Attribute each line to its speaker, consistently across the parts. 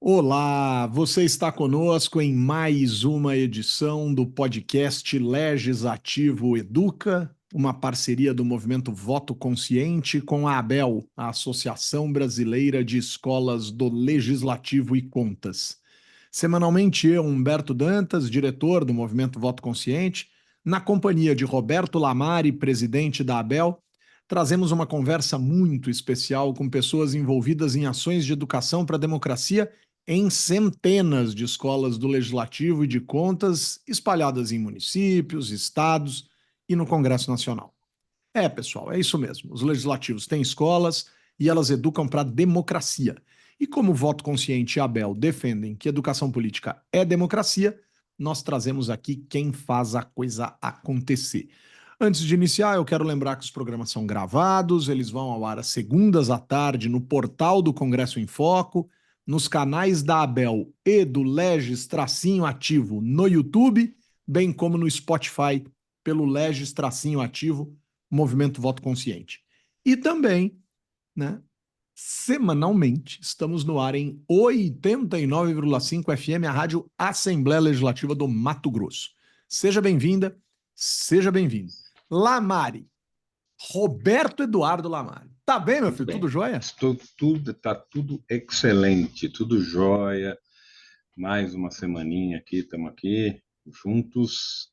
Speaker 1: Olá, você está conosco em mais uma edição do podcast Legislativo Educa, uma parceria do Movimento Voto Consciente com a ABEL, a Associação Brasileira de Escolas do Legislativo e Contas. Semanalmente eu, Humberto Dantas, diretor do Movimento Voto Consciente, na companhia de Roberto Lamari, presidente da ABEL, trazemos uma conversa muito especial com pessoas envolvidas em ações de educação para a democracia em centenas de escolas do Legislativo e de Contas espalhadas em municípios, estados e no Congresso Nacional. Pessoal, é isso mesmo. Os legislativos têm escolas e elas educam para a democracia. E como o Voto Consciente e a ABEL defendem que educação política é democracia, nós trazemos aqui quem faz a coisa acontecer. Antes de iniciar, eu quero lembrar que os programas são gravados, eles vão ao ar às segundas à tarde no portal do Congresso em Foco, nos canais da ABEL e do Legis-Ativo no YouTube, bem como no Spotify pelo Legis-Ativo Movimento Voto Consciente. E também, né, semanalmente, estamos no ar em 89,5 FM, a Rádio Assembleia Legislativa do Mato Grosso. Seja bem-vinda, seja bem-vindo. Lamari, Roberto Eduardo Lamari. Tá bem, meu filho?
Speaker 2: Bem,
Speaker 1: tudo jóia?
Speaker 2: tá tudo excelente, tudo jóia. Mais uma semaninha aqui, estamos aqui juntos.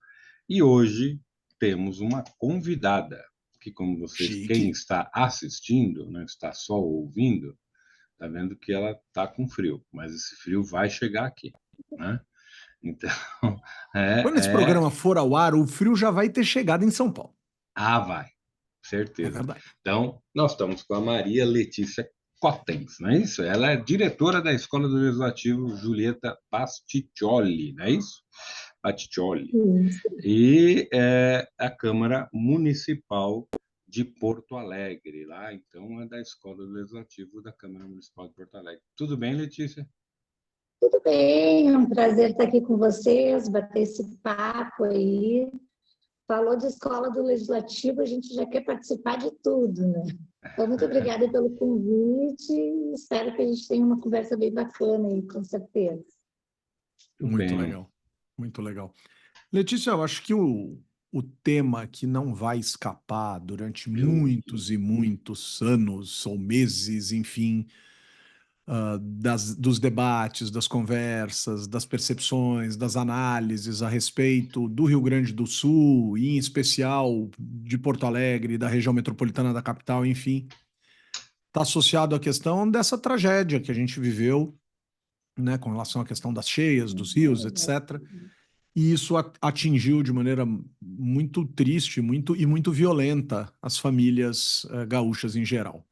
Speaker 2: E hoje temos uma convidada, que como vocês, quem
Speaker 1: Chique.
Speaker 2: está assistindo, não está só ouvindo, está vendo que ela está com frio, mas esse frio vai chegar aqui, né? Então,
Speaker 1: Quando esse
Speaker 2: é, é...
Speaker 1: programa for ao ar, o frio já vai ter chegado em São Paulo.
Speaker 2: Vai.
Speaker 1: É
Speaker 2: Certeza.
Speaker 1: verdade.
Speaker 2: Então, nós estamos com a Maria Letícia Cotens, não é isso? Ela é diretora da Escola do Legislativo Julieta Pasticcioli, não é isso? Pasticcioli. E é a Câmara Municipal de Porto Alegre, lá, então é da Escola do Legislativo da Câmara Municipal de Porto Alegre. Tudo bem, Letícia?
Speaker 3: Tudo bem, é um prazer estar aqui com vocês, bater esse papo aí. Falou de escola do Legislativo, a gente já quer participar de tudo, né? Então, muito obrigada pelo convite. Espero que a gente tenha uma conversa bem bacana aí, com certeza.
Speaker 1: Muito legal, muito legal. Letícia, eu acho que o tema que não vai escapar durante muitos e muitos anos ou meses, enfim, dos debates, das conversas, das percepções, das análises a respeito do Rio Grande do Sul, e em especial de Porto Alegre, da região metropolitana da capital, enfim, está associado à questão dessa tragédia que a gente viveu, né, com relação à questão das cheias, dos rios, etc. E isso atingiu de maneira muito triste muito violenta as famílias gaúchas em geral.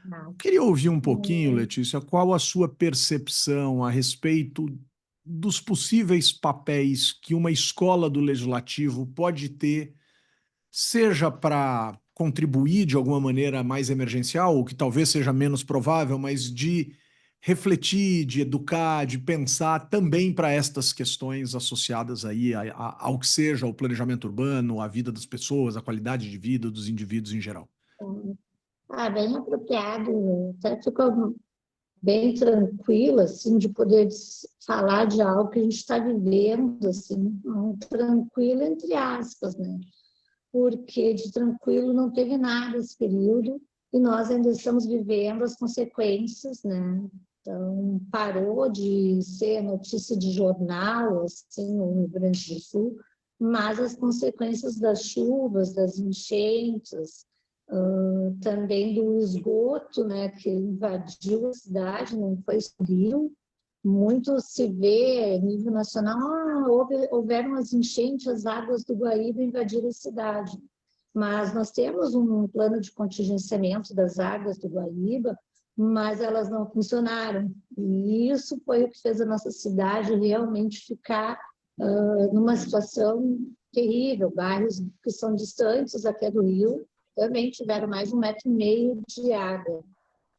Speaker 1: Eu queria ouvir um pouquinho, Letícia, qual a sua percepção a respeito dos possíveis papéis que uma escola do legislativo pode ter, seja para contribuir de alguma maneira mais emergencial, o que talvez seja menos provável, mas de refletir, de educar, de pensar também para estas questões associadas aí ao que seja o planejamento urbano, a vida das pessoas, a qualidade de vida dos indivíduos em geral.
Speaker 3: Bem apropriado, até ficou bem tranquila, assim, de poder falar de algo que a gente está vivendo, assim, tranquilo entre aspas, né? Porque de tranquilo não teve nada esse período e nós ainda estamos vivendo as consequências, né? Então, parou de ser notícia de jornal, assim, no Rio Grande do Sul, mas as consequências das chuvas, das enchentes, também do esgoto, né, que invadiu a cidade, não foi só o Rio. Muito se vê a nível nacional, houveram as enchentes, as águas do Guaíba invadiram a cidade. Mas nós temos um plano de contingenciamento das águas do Guaíba, mas elas não funcionaram. E isso foi o que fez a nossa cidade realmente ficar numa situação terrível. Bairros que são distantes até do rio também tiveram mais de 1,5 metro de água.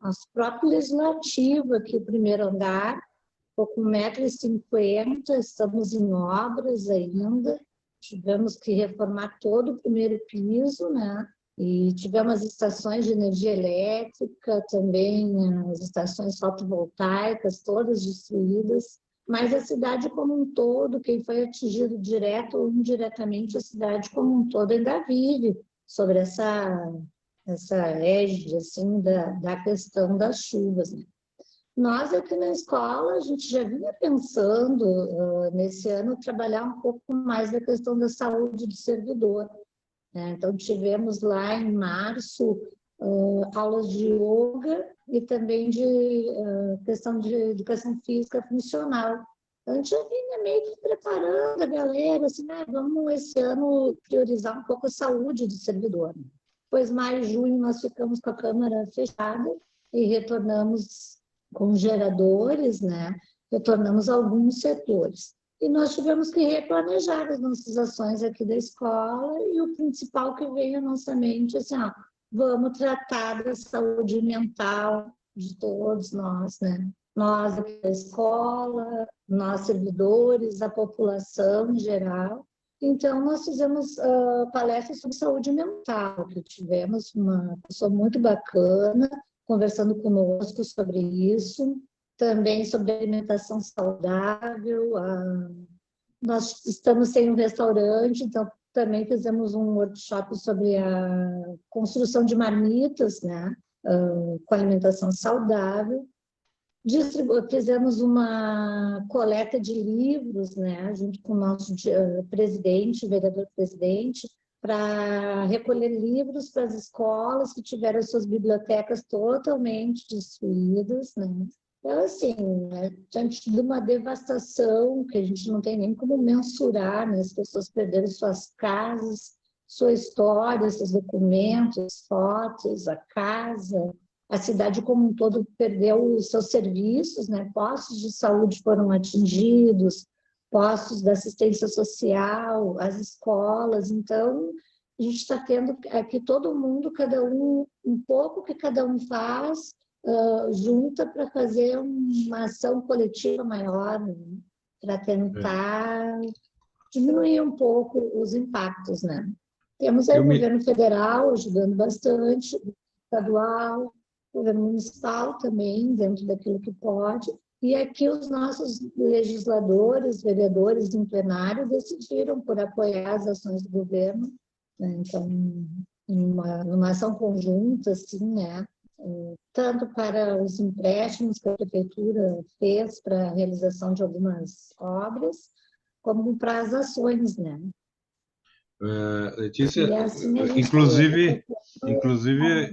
Speaker 3: Nosso próprio legislativo aqui, o primeiro andar, ficou com 1,50 metro, estamos em obras ainda, tivemos que reformar todo o primeiro piso, né? E tivemos as estações de energia elétrica, também as estações fotovoltaicas, todas destruídas. Mas a cidade como um todo, quem foi atingido direto ou indiretamente, a cidade como um todo ainda vive sobre essa égide assim, da questão das chuvas, né? Nós aqui na escola, a gente já vinha pensando, nesse ano, trabalhar um pouco mais da questão da saúde do servidor, né? Então, tivemos lá em março aulas de yoga e também de questão de educação física funcional. Então, a gente já vinha meio que preparando a galera, assim, né? Vamos esse ano priorizar um pouco a saúde do servidor. Depois, maio e junho, nós ficamos com a câmara fechada e retornamos com geradores, né? Retornamos a alguns setores. E nós tivemos que replanejar as nossas ações aqui da escola e o principal que veio à nossa mente, assim, vamos tratar da saúde mental de todos nós, né? Nós aqui da escola, nós servidores, a população em geral. Então, nós fizemos palestras sobre saúde mental, que tivemos uma pessoa muito bacana conversando conosco sobre isso, também sobre alimentação saudável. Nós estamos sem um restaurante, então também fizemos um workshop sobre a construção de marmitas, né, com alimentação saudável. Fizemos uma coleta de livros, né, junto com o nosso presidente, vereador-presidente, para recolher livros para as escolas que tiveram suas bibliotecas totalmente destruídas, né? Então, assim, né, diante de uma devastação que a gente não tem nem como mensurar, né? As pessoas perderam suas casas, sua história, seus documentos, fotos, a casa, a cidade como um todo perdeu os seus serviços, né? Postos de saúde foram atingidos, postos da assistência social, as escolas. Então, a gente está tendo aqui todo mundo, cada um pouco que cada um faz, junta para fazer uma ação coletiva maior, né? Para tentar diminuir um pouco os impactos, né? Temos aí o governo federal ajudando bastante, estadual, governo municipal também, dentro daquilo que pode. E aqui os nossos legisladores, vereadores em plenário, decidiram por apoiar as ações do governo, né? Então, numa ação conjunta, assim, né? Tanto para os empréstimos que a prefeitura fez para a realização de algumas obras, como para as ações, né?
Speaker 2: Letícia,
Speaker 3: assim
Speaker 2: inclusive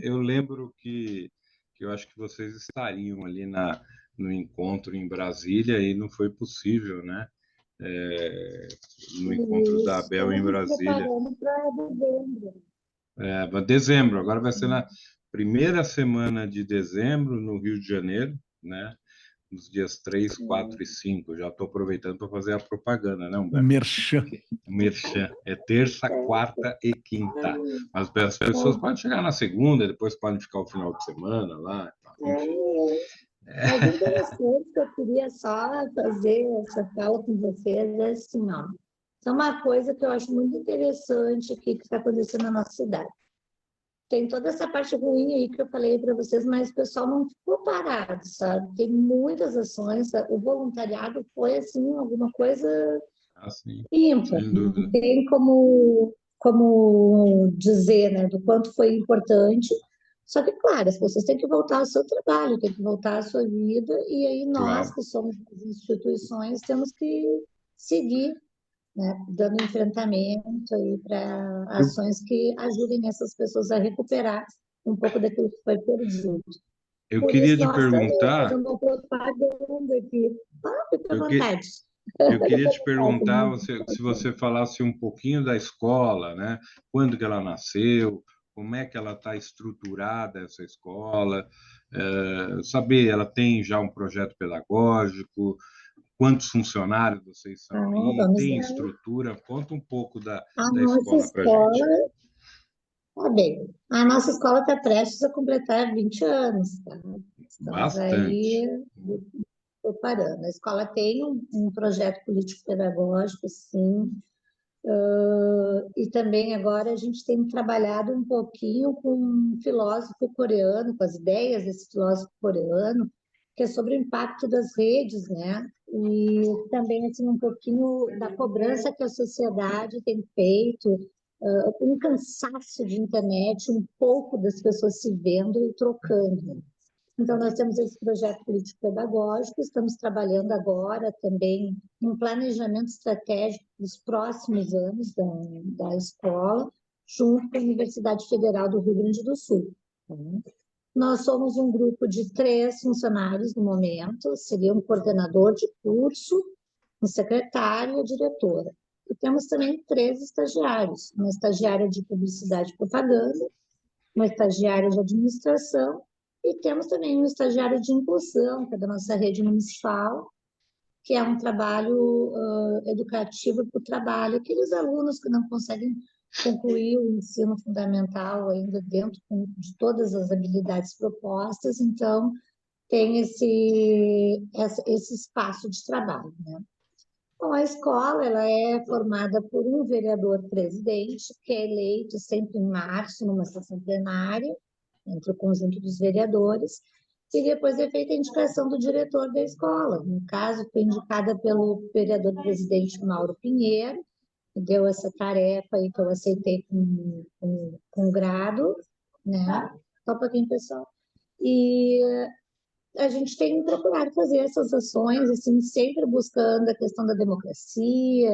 Speaker 2: eu lembro que eu acho que vocês estariam ali no encontro em Brasília e não foi possível, né? No encontro da Abel em Brasília.
Speaker 3: Preparando para dezembro.
Speaker 2: Dezembro, agora vai ser na primeira semana de dezembro, no Rio de Janeiro, né? Nos dias 3, 4 e 5. Já estou aproveitando para fazer a propaganda, né, Humberto?
Speaker 1: Merchan.
Speaker 2: Merchan. É terça, quarta e quinta. Mas as pessoas podem chegar na segunda, depois podem ficar o final de semana lá.
Speaker 3: Mas interessante que eu queria só fazer essa fala com vocês, é assim, ó. Isso é uma coisa que eu acho muito interessante aqui que está acontecendo na nossa cidade. Tem toda essa parte ruim aí que eu falei para vocês, mas o pessoal não ficou parado, sabe? Tem muitas ações, o voluntariado foi, assim, alguma coisa ímpar.
Speaker 2: Sem dúvida.
Speaker 3: Não tem como dizer, né, do quanto foi importante. Só que, claro, as pessoas têm que voltar ao seu trabalho, têm que voltar à sua vida, e aí nós, que somos as instituições, temos que seguir, né, dando enfrentamento aí para ações que ajudem essas pessoas a recuperar um pouco daquilo que foi perdido.
Speaker 2: Eu
Speaker 3: Por
Speaker 2: queria
Speaker 3: isso,
Speaker 2: te
Speaker 3: nós também
Speaker 2: perguntar.
Speaker 3: fazendo uma propaganda aqui. Fica à vontade.
Speaker 2: Eu queria te perguntar se você falasse um pouquinho da escola, né? Quando que ela nasceu, como é que ela está estruturada, essa escola, saber, ela tem já um projeto pedagógico, quantos funcionários vocês são aí, tem estrutura, conta um pouco da escola para a gente.
Speaker 3: Tá bem, a nossa escola está prestes a completar 20 anos, tá? Estamos
Speaker 2: Bastante.
Speaker 3: aí preparando. A escola tem um projeto político-pedagógico, sim. E também agora a gente tem trabalhado um pouquinho com um filósofo coreano, com as ideias desse filósofo coreano, que é sobre o impacto das redes, né? E também assim, um pouquinho da cobrança que a sociedade tem feito, um cansaço de internet, um pouco das pessoas se vendo e trocando. Então, nós temos esse projeto político-pedagógico, estamos trabalhando agora também um planejamento estratégico dos próximos anos da escola, junto com a Universidade Federal do Rio Grande do Sul. Nós somos um grupo de 3 funcionários no momento, seria um coordenador de curso, um secretário e a diretora. E temos também 3 estagiários, uma estagiária de publicidade e propaganda, uma estagiária de administração, e temos também um estagiário de inclusão, que é da nossa rede municipal, que é um trabalho educativo para o trabalho, aqueles alunos que não conseguem concluir o ensino fundamental ainda dentro de todas as habilidades propostas, então tem esse espaço de trabalho, né? Bom, a escola ela é formada por um vereador-presidente, que é eleito sempre em março, numa sessão plenária, entre o conjunto dos vereadores, e depois é feita a indicação do diretor da escola. No caso, foi indicada pelo vereador-presidente Mauro Pinheiro, que deu essa tarefa aí que eu aceitei com grado, né? Só para quem, pessoal. E a gente tem procurado fazer essas ações, assim, sempre buscando a questão da democracia,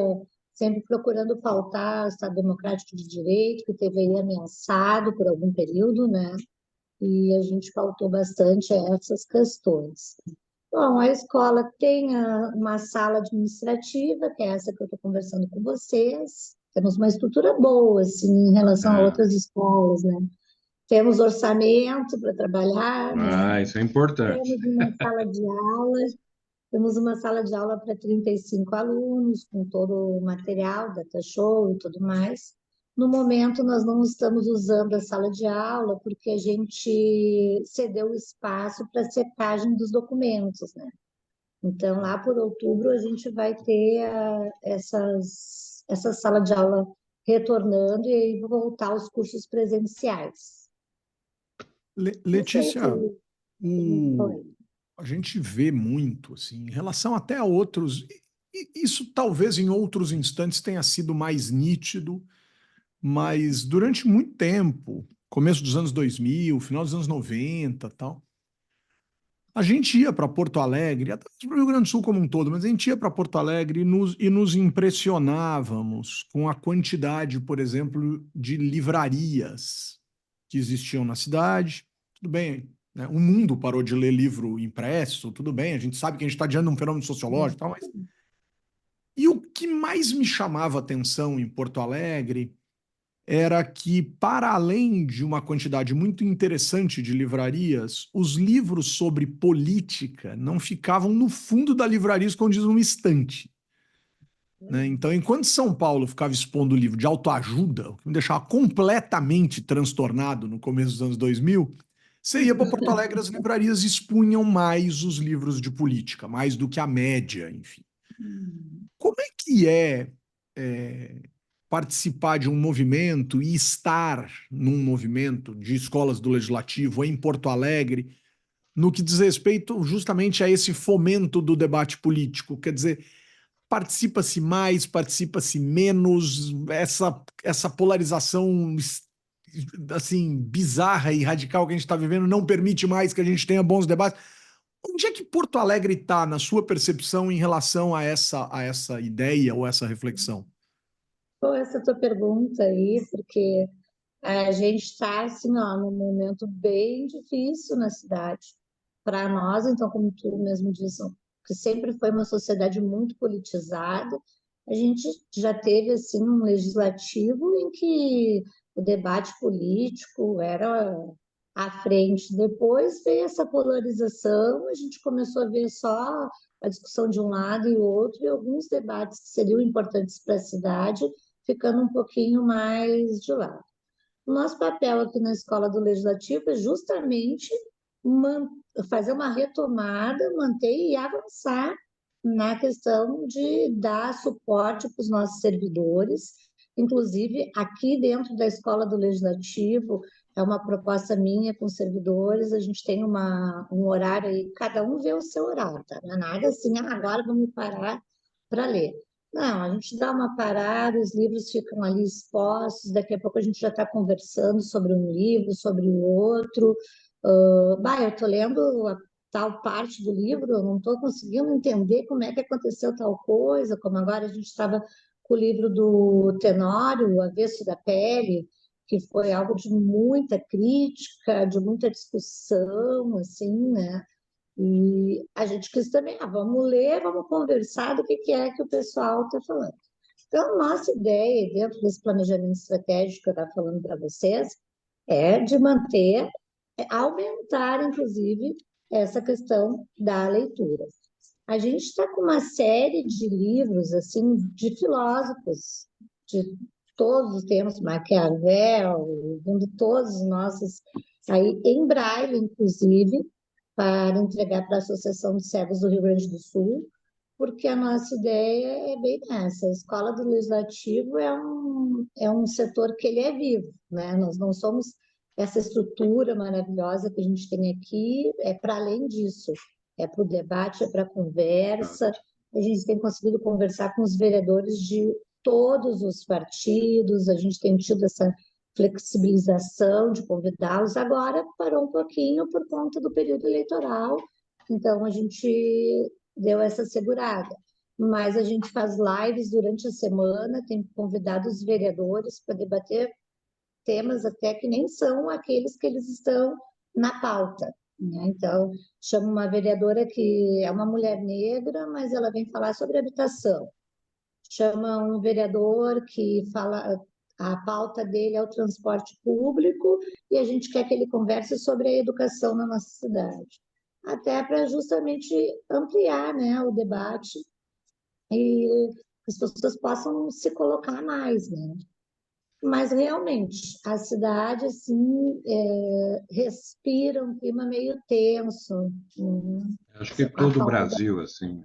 Speaker 3: sempre procurando pautar o Estado Democrático de Direito, que teve aí ameaçado por algum período, né? E a gente pautou bastante essas questões. Bom, a escola tem uma sala administrativa, que é essa que eu estou conversando com vocês. Temos uma estrutura boa, assim, em relação a outras escolas, né? Temos orçamento para trabalhar, né?
Speaker 2: Isso é importante.
Speaker 3: Temos uma sala de aula para 35 alunos, com todo o material, data show e tudo mais. No momento, nós não estamos usando a sala de aula porque a gente cedeu o espaço para secagem dos documentos, né? Então, lá por outubro, a gente vai ter essa sala de aula retornando e aí voltar aos cursos presenciais.
Speaker 1: Letícia,
Speaker 3: Foi.
Speaker 1: a gente vê muito, assim, em relação até a outros, e isso talvez em outros instantes tenha sido mais nítido, mas durante muito tempo, começo dos anos 2000, final dos anos 90, tal, a gente ia para Porto Alegre, até para o Rio Grande do Sul como um todo, mas a gente ia para Porto Alegre e nos impressionávamos com a quantidade, por exemplo, de livrarias que existiam na cidade. Tudo bem, né? O mundo parou de ler livro impresso, tudo bem, a gente sabe que a gente está diante de um fenômeno sociológico e tal, mas... E o que mais me chamava atenção em Porto Alegre era que, para além de uma quantidade muito interessante de livrarias, os livros sobre política não ficavam no fundo da livraria escondidos numa estante. Né? Então, enquanto São Paulo ficava expondo livro de autoajuda, o que me deixava completamente transtornado no começo dos anos 2000, você ia para Porto Alegre, as livrarias expunham mais os livros de política, mais do que a média, enfim. Como é que participar de um movimento e estar num movimento de escolas do Legislativo em Porto Alegre, no que diz respeito justamente a esse fomento do debate político? Quer dizer, participa-se mais, participa-se menos, essa polarização assim bizarra e radical que a gente está vivendo não permite mais que a gente tenha bons debates. Onde é que Porto Alegre está, na sua percepção, em relação a essa ideia ou essa reflexão?
Speaker 3: Boa essa tua pergunta aí, porque a gente está assim, ó, num momento bem difícil na cidade. Para nós, então, como tu mesmo disse, que sempre foi uma sociedade muito politizada, a gente já teve assim um legislativo em que o debate político era à frente. Depois veio essa polarização, a gente começou a ver só a discussão de um lado e outro, e alguns debates que seriam importantes para a cidade ficando um pouquinho mais de lado. O nosso papel aqui na Escola do Legislativo é justamente fazer uma retomada, manter e avançar na questão de dar suporte para os nossos servidores, inclusive aqui dentro da Escola do Legislativo, é uma proposta minha com os servidores, a gente tem um horário aí, cada um vê o seu horário, tá? Não é nada assim, agora vamos parar para ler. Não, a gente dá uma parada, os livros ficam ali expostos, daqui a pouco a gente já está conversando sobre um livro, sobre o outro. Eu estou lendo tal parte do livro, eu não estou conseguindo entender como é que aconteceu tal coisa, como agora a gente estava com o livro do Tenório, O Avesso da Pele, que foi algo de muita crítica, de muita discussão, assim, né? E a gente quis também, vamos ler, vamos conversar do que é que o pessoal está falando. Então, nossa ideia, dentro desse planejamento estratégico que eu estava falando para vocês, é de manter, aumentar, inclusive, essa questão da leitura. A gente está com uma série de livros, assim, de filósofos, de todos os temas, Maquiavel, de todos os nossos, aí em braille, inclusive, para entregar para a Associação de Cegos do Rio Grande do Sul, porque a nossa ideia é bem essa. A Escola do Legislativo é um setor que ele é vivo, né? Nós não somos essa estrutura maravilhosa que a gente tem aqui, é para além disso, é para o debate, é para a conversa. A gente tem conseguido conversar com os vereadores de todos os partidos, a gente tem tido essa flexibilização de convidá-los. Agora parou um pouquinho por conta do período eleitoral, então a gente deu essa segurada. Mas a gente faz lives durante a semana, tem convidado os vereadores para debater temas até que nem são aqueles que eles estão na pauta, né? Então, chama uma vereadora que é uma mulher negra, mas ela vem falar sobre habitação. Chama um vereador que fala, a pauta dele é o transporte público e a gente quer que ele converse sobre a educação na nossa cidade. Até para justamente ampliar, né, o debate e as pessoas possam se colocar mais, né? Mas realmente, a cidade assim respira um clima meio tenso.
Speaker 2: Acho que
Speaker 3: A
Speaker 2: todo o
Speaker 3: falta da...
Speaker 2: Brasil, assim.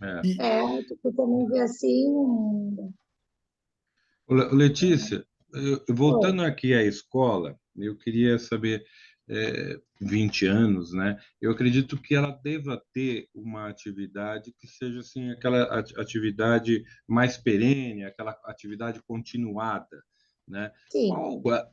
Speaker 2: É.
Speaker 3: Tu também vê assim.
Speaker 2: Letícia,
Speaker 3: Oi.
Speaker 2: voltando aqui à escola, eu queria saber, 20 anos, né? Eu acredito que ela deva ter uma atividade que seja assim, aquela atividade mais perene, aquela atividade continuada, né?
Speaker 3: Sim.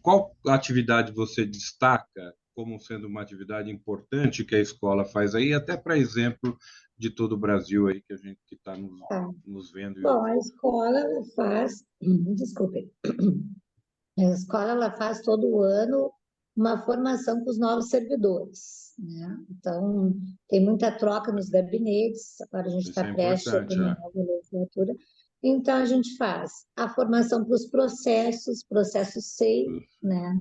Speaker 2: Qual atividade você destaca como sendo uma atividade importante que a escola faz aí, até para exemplo de todo o Brasil aí que a gente que está
Speaker 3: Tá.
Speaker 2: nos vendo e
Speaker 3: Bom, a
Speaker 2: ouvindo?
Speaker 3: escola ela faz, desculpe, a escola ela faz todo ano uma formação com os novos servidores, né? Então, tem muita troca nos gabinetes, agora a gente
Speaker 2: Isso
Speaker 3: está
Speaker 2: é
Speaker 3: prestes a
Speaker 2: importante,
Speaker 3: terminar
Speaker 2: é.
Speaker 3: a legislatura. Então, a gente faz a formação para os processos, processo SEI, né?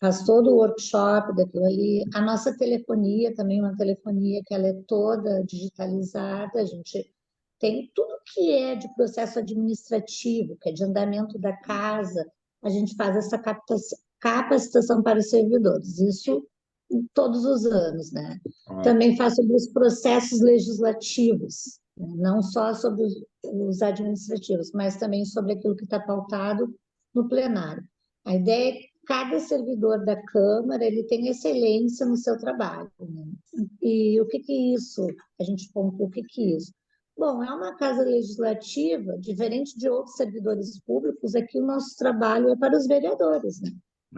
Speaker 3: Faz todo o workshop daquilo ali. A nossa telefonia também, uma telefonia que ela é toda digitalizada, a gente tem tudo que é de processo administrativo, que é de andamento da casa, a gente faz essa capacitação para os servidores, isso todos os anos, né?
Speaker 2: Ótimo.
Speaker 3: Também faz sobre os processos legislativos, né? Não só sobre os administrativos, mas também sobre aquilo que está pautado no plenário. A ideia é que cada servidor da Câmara ele tem excelência no seu trabalho, né? E o que que é isso? A gente pontua o que que é isso? Bom, é uma casa legislativa, diferente de outros servidores públicos, aqui o nosso trabalho é para os vereadores, né?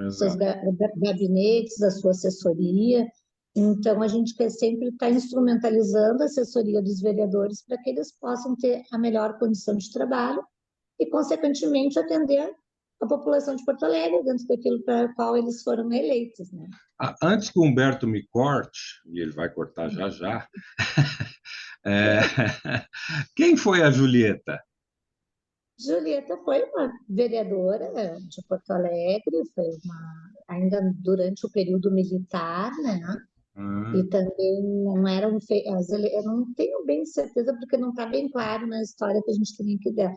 Speaker 3: Os seus
Speaker 2: Exato.
Speaker 3: gabinetes, a sua assessoria. Então, a gente quer sempre estar instrumentalizando a assessoria dos vereadores para que eles possam ter a melhor condição de trabalho e, consequentemente, atender a população de Porto Alegre dentro daquilo para o qual eles foram eleitos, né?
Speaker 2: Antes que o Humberto me corte, e ele vai cortar já já, é, quem foi a Julieta?
Speaker 3: Julieta foi uma vereadora de Porto Alegre, ainda durante o período militar, né? E
Speaker 2: Hum,
Speaker 3: também não eram eu não tenho bem certeza porque não está bem claro na história que a gente tem que dar,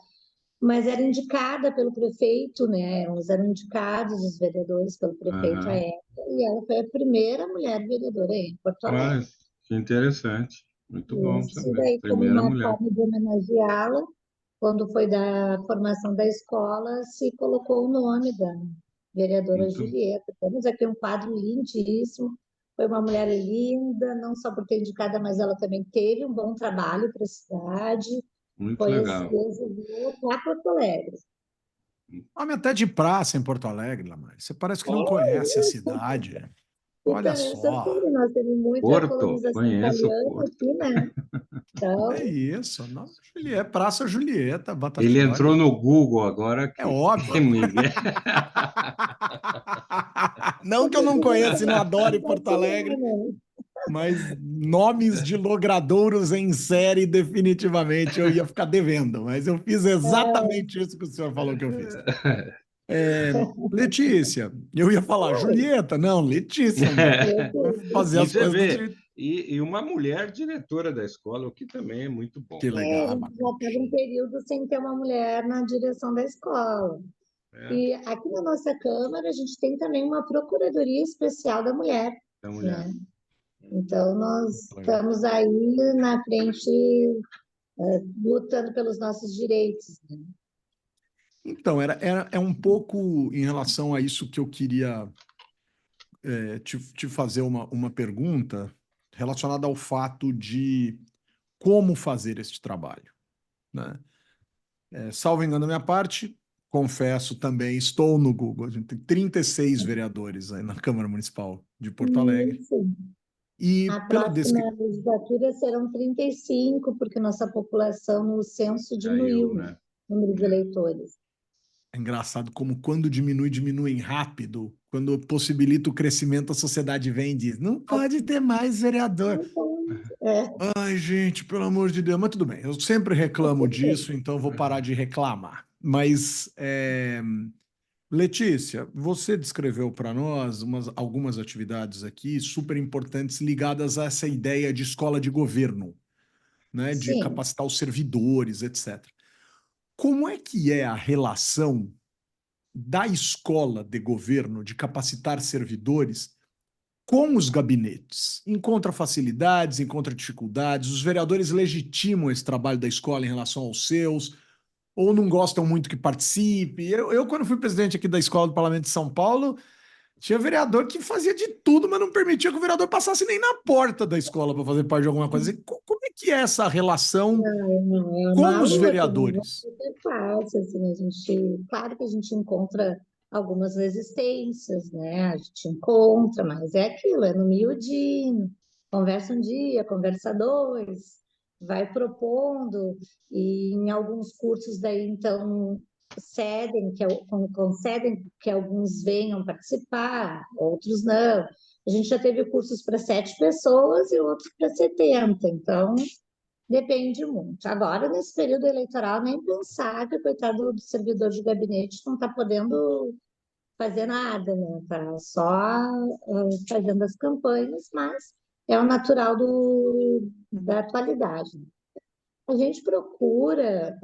Speaker 3: mas era indicada pelo prefeito, né? Eles eram indicados os vereadores pelo prefeito à
Speaker 2: aham.
Speaker 3: época, e ela foi a primeira mulher vereadora em Porto Alegre.
Speaker 2: Olha, que interessante. Muito bom
Speaker 3: Isso
Speaker 2: saber.
Speaker 3: daí, como
Speaker 2: Primeira
Speaker 3: uma
Speaker 2: mulher.
Speaker 3: forma de homenageá-la, quando foi da formação da escola, se colocou o nome da vereadora
Speaker 2: Muito,
Speaker 3: Julieta. Temos aqui um quadro lindíssimo. Foi uma mulher linda, não só por ter indicada, mas ela também teve um bom trabalho para a cidade.
Speaker 2: muito
Speaker 3: Foi assim,
Speaker 2: legal.
Speaker 3: exibida para Porto Alegre.
Speaker 1: Nome até de praça em Porto Alegre, Lamar. Você parece que não conhece a
Speaker 3: É,
Speaker 1: cidade.
Speaker 3: e
Speaker 1: Olha
Speaker 3: também você
Speaker 1: só.
Speaker 3: sabe, nós temos muita
Speaker 2: Porto,
Speaker 3: colonização
Speaker 2: conheço
Speaker 3: italiana
Speaker 2: Porto.
Speaker 3: aqui, né?
Speaker 1: É
Speaker 3: Então,
Speaker 1: isso. Não, Julieta, Praça Julieta,
Speaker 2: Ele entrou
Speaker 1: Batatioli.
Speaker 2: no Google agora
Speaker 1: É
Speaker 2: que
Speaker 1: óbvio.
Speaker 2: Miguel.
Speaker 1: Não que eu não conheça e não adore Porto Alegre, mas nomes de logradouros em série, definitivamente, eu ia ficar devendo. Mas eu fiz exatamente isso que o senhor falou que eu fiz. Letícia, eu ia falar Julieta, não, Letícia, vou fazer
Speaker 2: E
Speaker 1: as
Speaker 2: você
Speaker 1: coisas do
Speaker 2: vê,
Speaker 1: jeito.
Speaker 2: e uma mulher diretora da escola, o que também é muito bom.
Speaker 1: Que
Speaker 3: a
Speaker 1: legal,
Speaker 3: gente já teve um período sem ter uma mulher na direção da escola.
Speaker 2: Né?
Speaker 3: E aqui na nossa Câmara, a gente tem também uma Procuradoria Especial da Mulher,
Speaker 2: Da mulher.
Speaker 3: né? Então, nós
Speaker 1: legal.
Speaker 3: estamos aí na frente, lutando pelos nossos direitos, né?
Speaker 1: Então, é um pouco em relação a isso que eu queria te fazer uma pergunta relacionada ao fato de como fazer este trabalho, né? Salvo engano da minha parte, confesso também, estou no Google. A gente tem 36 vereadores aí na Câmara Municipal de Porto Alegre.
Speaker 3: Sim.
Speaker 1: E
Speaker 3: Na
Speaker 1: pela
Speaker 3: próxima
Speaker 1: descrição.
Speaker 3: legislatura serão 35, porque nossa população no censo
Speaker 2: Caiu,
Speaker 3: diminuiu, né?
Speaker 2: né?
Speaker 3: O número de eleitores.
Speaker 1: É engraçado como quando diminui, diminuem rápido. Quando possibilita o crescimento, a sociedade vem e diz: não pode ter mais vereador.
Speaker 3: Então, é,
Speaker 1: Ai, gente, pelo amor de Deus, mas tudo bem. Eu sempre reclamo disso, então vou parar de reclamar. Mas, Letícia, você descreveu para nós algumas atividades aqui super importantes ligadas a essa ideia de escola de governo, né? De
Speaker 3: sim.
Speaker 1: capacitar os servidores, etc. Como é que é a relação da escola de governo de capacitar servidores com os gabinetes? Encontra facilidades, encontra dificuldades, os vereadores legitimam esse trabalho da escola em relação aos seus, ou não gostam muito que participe. Quando fui presidente aqui da Escola do Parlamento de São Paulo, tinha vereador que fazia de tudo, mas não permitia que o vereador passasse nem na porta da escola para fazer parte de alguma coisa. Como é que é essa relação
Speaker 3: É
Speaker 1: com
Speaker 3: uma
Speaker 1: os
Speaker 3: luta, não vai
Speaker 1: vereadores?
Speaker 3: ser fácil, assim, claro que a gente encontra algumas resistências, né? A gente encontra, mas é aquilo, é no miudinho, conversa um dia, conversa dois, vai propondo, e em alguns cursos daí, então, concedem que alguns venham participar, outros não. A gente já teve cursos para 7 pessoas e outros para 70, então depende muito. Agora, nesse período eleitoral, nem pensar que o coitado do servidor de gabinete não está podendo fazer nada, né? Está só fazendo as campanhas, mas é o natural da atualidade. A gente procura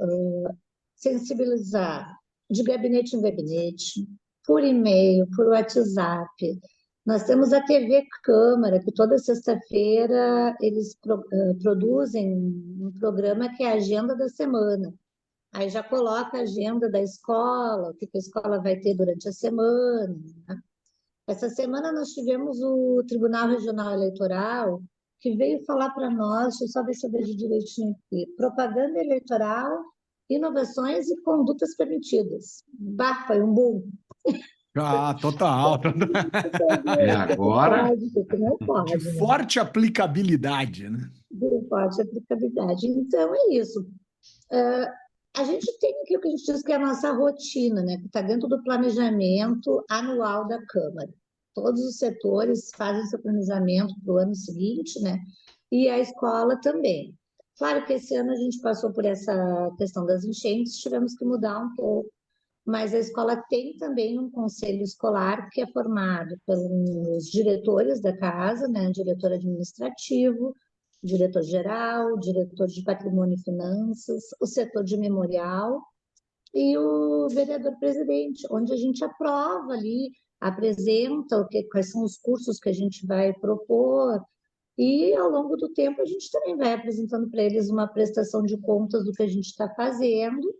Speaker 3: sensibilizar de gabinete em gabinete, por e-mail, por WhatsApp. Nós temos a TV Câmara, que toda sexta-feira eles produzem um programa que é a Agenda da Semana. Aí já coloca a agenda da escola, o que a escola vai ter durante a semana, né? Essa semana nós tivemos o Tribunal Regional Eleitoral, que veio falar para nós, deixa eu só ver se eu vejo direitinho aqui, propaganda eleitoral, inovações e condutas permitidas. Bah, foi um boom.
Speaker 1: Ah, total.
Speaker 2: É
Speaker 3: O que
Speaker 2: agora?
Speaker 3: pode, o que não
Speaker 1: De
Speaker 3: pode, né?
Speaker 1: forte aplicabilidade, né?
Speaker 3: De forte aplicabilidade. Então, é isso. Ah, a gente tem aqui o que a gente diz que é a nossa rotina, né? Que está dentro do planejamento anual da Câmara. Todos os setores fazem seu planejamento para o ano seguinte, né? E a escola também. Claro que esse ano a gente passou por essa questão das enchentes, tivemos que mudar um pouco, mas a escola tem também um conselho escolar que é formado pelos diretores da casa, né? Diretor administrativo, diretor-geral, diretor de patrimônio e finanças, o setor de memorial e o vereador-presidente, onde a gente aprova ali, apresenta quais são os cursos que a gente vai propor, E, ao longo do tempo, a gente também vai apresentando para eles uma prestação de contas do que a gente está fazendo,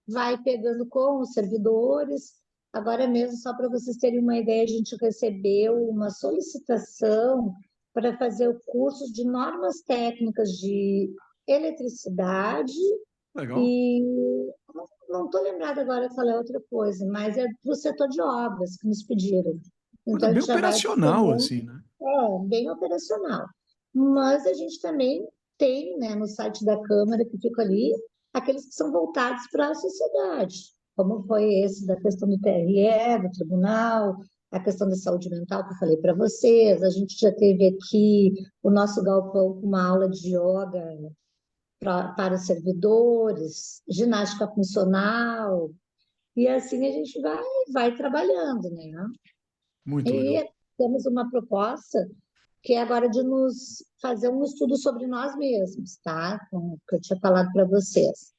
Speaker 3: vai pegando com os servidores. Agora mesmo, só para vocês terem uma ideia, a gente recebeu uma solicitação para fazer o curso de normas técnicas de eletricidade
Speaker 1: Legal.
Speaker 3: e não estou lembrada agora qual é outra coisa, mas é para o setor de obras que nos pediram.
Speaker 1: Coisa
Speaker 3: Então, a
Speaker 1: bem
Speaker 3: gente já vai
Speaker 1: operacional,
Speaker 3: também,
Speaker 1: assim, né?
Speaker 3: bem operacional. Mas a gente também tem, né, no site da Câmara, que fica ali, aqueles que são voltados para a sociedade, como foi esse da questão do TRE, do tribunal, a questão da saúde mental que eu falei para vocês. A gente já teve aqui o nosso galpão com uma aula de yoga para os servidores, ginástica funcional, e assim a gente vai trabalhando, né?
Speaker 1: Muito legal.
Speaker 3: E temos uma proposta que é agora de nos fazer um estudo sobre nós mesmos, tá? Como que eu tinha falado para vocês.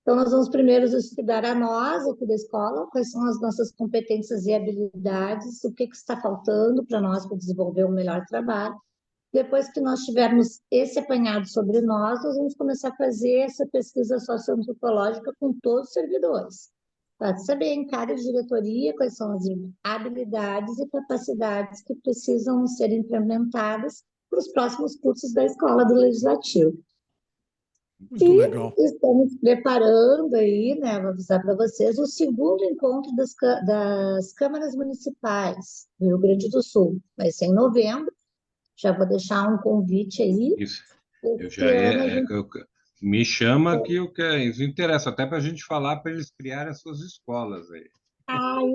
Speaker 3: Então, nós vamos primeiro estudar a nós aqui da escola, quais são as nossas competências e habilidades, o que está faltando para nós para desenvolver um melhor trabalho. Depois que nós tivermos esse apanhado sobre nós vamos começar a fazer essa pesquisa socioantropológica com todos os servidores, para saber em cada diretoria quais são as habilidades e capacidades que precisam ser implementadas para os próximos cursos da Escola do Legislativo.
Speaker 1: Muito legal.
Speaker 3: Estamos preparando aí, né, vou avisar para vocês, o segundo encontro das câmaras municipais do Rio Grande do Sul. Vai ser em novembro. Já vou deixar um convite aí.
Speaker 2: Isso. Eu já me chama que eu quero. Isso interessa até para a gente falar para eles criarem as suas escolas aí.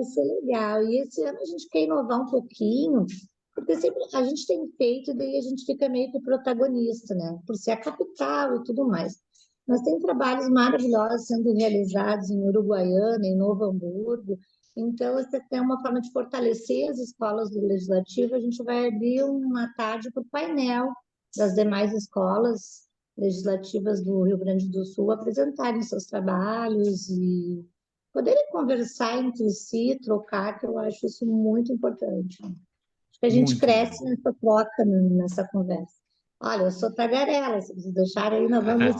Speaker 3: Isso é legal. E esse ano a gente quer inovar um pouquinho, porque sempre a gente tem feito e daí a gente fica meio que protagonista, né? Por ser a capital e tudo mais. Mas tem trabalhos maravilhosos sendo realizados em Uruguaiana, em Novo Hamburgo. Então, essa é uma forma de fortalecer as escolas do Legislativo. A gente vai abrir uma tarde para o painel das demais escolas legislativas do Rio Grande do Sul apresentarem seus trabalhos e poderem conversar entre si, trocar, que eu acho isso muito importante. Acho que a gente
Speaker 1: Muito
Speaker 3: cresce
Speaker 1: legal.
Speaker 3: nessa troca, nessa conversa. Olha, eu sou tagarela, se vocês deixarem aí, nós vamos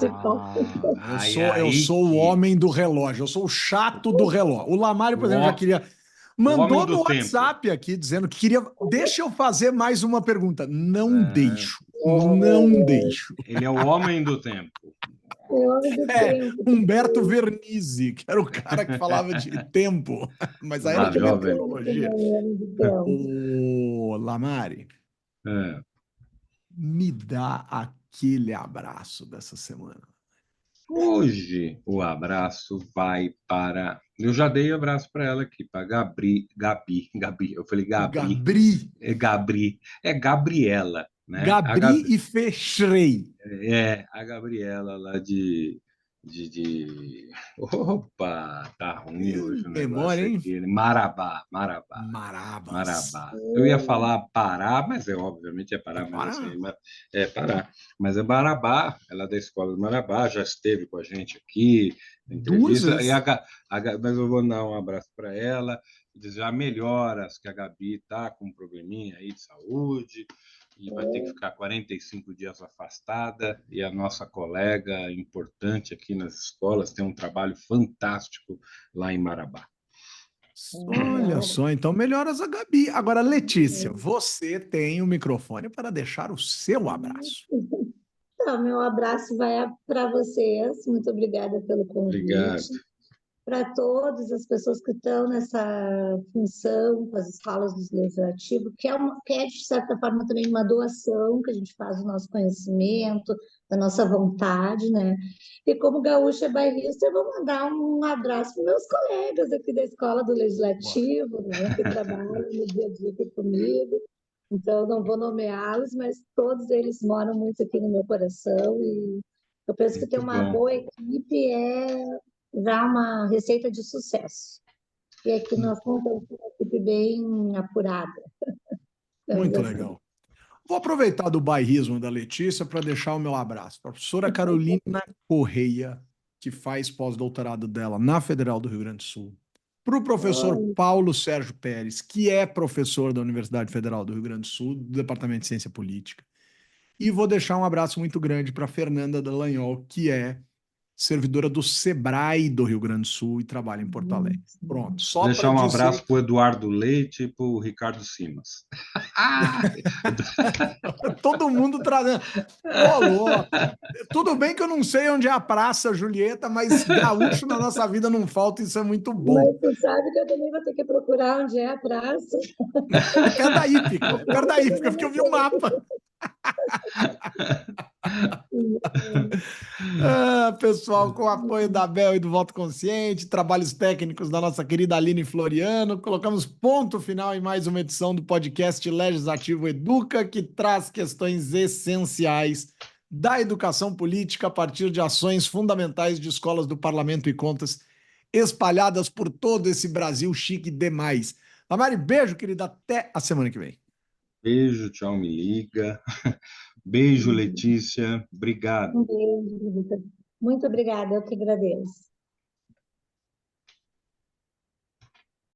Speaker 1: Eu sou o homem do relógio, eu sou o chato do relógio. O Lamário, por exemplo, já queria.
Speaker 2: o homem
Speaker 1: Mandou
Speaker 2: do
Speaker 1: no
Speaker 2: tempo.
Speaker 1: WhatsApp aqui dizendo que queria. Deixa eu fazer mais uma pergunta. Não deixo.
Speaker 2: Ele é o homem do tempo.
Speaker 1: Humberto Vernizzi, que era o cara que falava de tempo, mas aí era de meteorologia. Ô, Lamari, me dá aquele abraço dessa semana.
Speaker 2: Hoje o abraço vai para. Eu já dei abraço para ela aqui, para Gabi. Eu falei Gabri. Gabri. É Gabriela, né?
Speaker 1: Gabri e Fechrei.
Speaker 2: A Gabriela lá de. Opa, tá ruim hoje o negócio aqui. Marabá. Eu ia falar Pará, mas obviamente é Pará, mas assim, é Pará. Mas é Marabá, ela é da escola de Marabá, já esteve com a gente aqui, na entrevista. Mas eu vou dar um abraço para ela, desejar melhoras, que a Gabi está com um probleminha aí de saúde, e vai ter que ficar 45 dias afastada, e a nossa colega importante aqui nas escolas tem um trabalho fantástico lá em Marabá.
Speaker 1: Olha só, então melhoras a Gabi. Agora, Letícia, você tem o microfone para deixar o seu abraço.
Speaker 3: Então, meu abraço vai para vocês. Muito obrigada pelo convite.
Speaker 2: Obrigado.
Speaker 3: Para todas as pessoas que estão nessa função com as escolas do Legislativo, que é, de certa forma, também uma doação que a gente faz do nosso conhecimento, da nossa vontade, né? E como gaúcha bairrista, eu vou mandar um abraço para meus colegas aqui da Escola do Legislativo, né? Que trabalham no dia a dia aqui comigo. Então, não vou nomeá-los, mas todos eles moram muito aqui no meu coração e eu penso que ter uma boa equipe já uma receita de sucesso. E aqui nós contamos com uma equipe bem apurada.
Speaker 1: Muito legal. Vou aproveitar do bairrismo da Letícia para deixar o meu abraço. Professora Carolina Correia, que faz pós-doutorado dela na Federal do Rio Grande do Sul. Para o professor Paulo Sérgio Pérez, que é professor da Universidade Federal do Rio Grande do Sul, do Departamento de Ciência Política. E vou deixar um abraço muito grande para Fernanda Dallagnol, que é servidora do Sebrae do Rio Grande do Sul e trabalha em Porto Alegre. Pronto,
Speaker 2: Vou
Speaker 1: só para
Speaker 2: deixar um
Speaker 1: dizer...
Speaker 2: abraço para o Eduardo Leite e para o Ricardo Simas.
Speaker 1: Todo mundo trazendo. Ô, louco! Tudo bem que eu não sei onde é a praça, Julieta, mas gaúcho na nossa vida não falta, isso é muito bom.
Speaker 3: Mas tu sabe que eu também vou ter que procurar onde é a praça.
Speaker 1: Perto da hípica, perto da hípica, porque eu vi o mapa. Pessoal, com o apoio da Bel e do Voto Consciente, trabalhos técnicos da nossa querida Aline Floriano, colocamos ponto final em mais uma edição do podcast Legislativo Educa, que traz questões essenciais da educação política a partir de ações fundamentais de escolas do Parlamento e Contas espalhadas por todo esse Brasil chique demais. Tamari, beijo, querida, até a semana que vem.
Speaker 2: Beijo, tchau, me liga. Beijo, Letícia. Obrigado.
Speaker 3: Um beijo, Vitor. Muito obrigada, eu que agradeço.